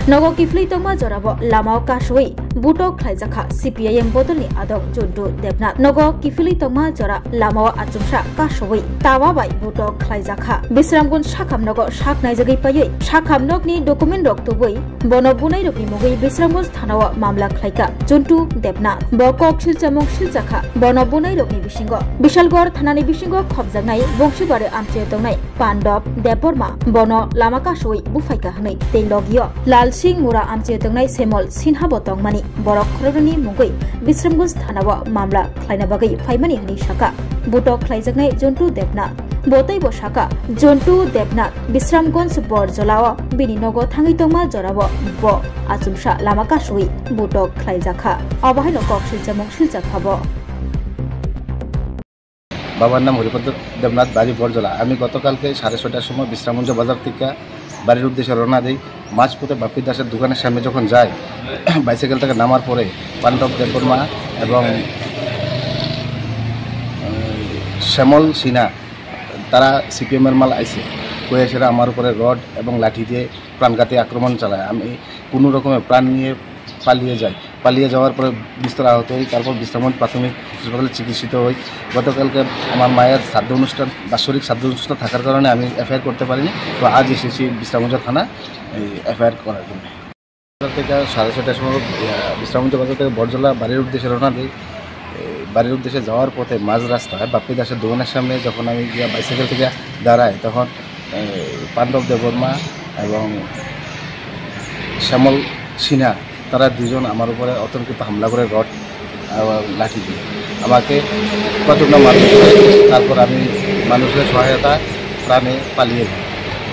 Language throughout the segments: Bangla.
Nogo kifli tongma jorabo lamao kashui buto khlaijaka CPIM bodolni adok Juntu Debnath Nogo kifli tongma jora lamao achumsa kashui tawa bai buto khlaijaka Bisramgun Shakham Nogo shak naijagi payei Shakham nokni document rok tubui bono bunai rokni mugui Bisramgun thanawa mamla khlaika Juntu Debnath bokok silchamung siljaka bono bunai rokni bisingo Bishalgor thanani bisingo khobjaknai bongshibare amche tongnai Pandop Deborma bono lama kashui bufaika hanai teilogio Lal Singh Mura amche tongnai Semol Sinha botong mani borok khoroni mugui Bisramgunj thanawa mamla khlaina bagai faimani hani shaka butok khlaijaknai Juntu Debnath botai bo shaka Juntu Debnath Bisramgunj borjolawa bini nogo thangi tongma jorabo bo achumsa lama kashui butok khlaijaka abahai lokok siljamung siljakabo বাবার নাম হরিপদ দেবনাথ বাড়ি বরজলা আমি গতকালকে 6:30টার সময় বিশ্রামগঞ্জ বাজার থেকে বাড়ির উদ্দেশ্যে রওনা দিই মাঝপথে বাপ্পি দাসের দোকানের সামনে যখন যাই বাইসাইকেল থেকে নামার পরে পাণ্ডব দেববর্মা এবং শ্যামল সিনহা তারা সিপিএমের মাল আইসে কয়ে সেরা আমার উপরে রড এবং লাঠি দিয়ে প্রাণঘাতী আক্রমণ চালায় আমি কোনো রকমের প্রাণ নিয়ে পালিয়ে যাওয়ার পরে বিস্তর আহত হই তারপর বিশ্রামগঞ্জ প্রাথমিক হাসপাতালে চিকিৎসিত হই গতকালকে আমার মায়ের শ্রাদ্ধ অনুষ্ঠান বাৎসরিক শ্রাদ্ধ অনুষ্ঠান থাকার কারণে আমি এফআইআর করতে পারিনি তো আজ এসেছি বিশ্রামগঞ্জ থানা এফআইআর করার জন্য থেকে 6:30টার সময় বিশ্রামগঞ্জ বাজার থেকে বরজলা বাড়ির উদ্দেশ্যে রওনা দিই বাড়ির উদ্দেশ্যে যাওয়ার পথে মাঝ রাস্তায় বাপ্পি দাসের দোকানের সামনে যখন আমি বাইসাইকেল থেকে দাঁড়াই তখন পাণ্ডব দেববর্মা এবং শ্যামল সিনহা তারা দুজন আমার উপরে অতর্কিত হামলা করে রড লাঠি দিয়ে আমাকে কতটা মারতে তারপর আমি মানুষের সহায়তা প্রাণে পালিয়ে যাই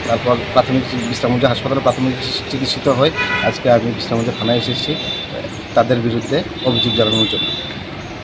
তারপর প্রাথমিক বিশ্রামগঞ্জ হাসপাতালে প্রাথমিক চিকিৎসিত হই আজকে আমি বিশ্রামগঞ্জ থানায় এসেছি তাদের বিরুদ্ধে অভিযোগ জানানোর জন্য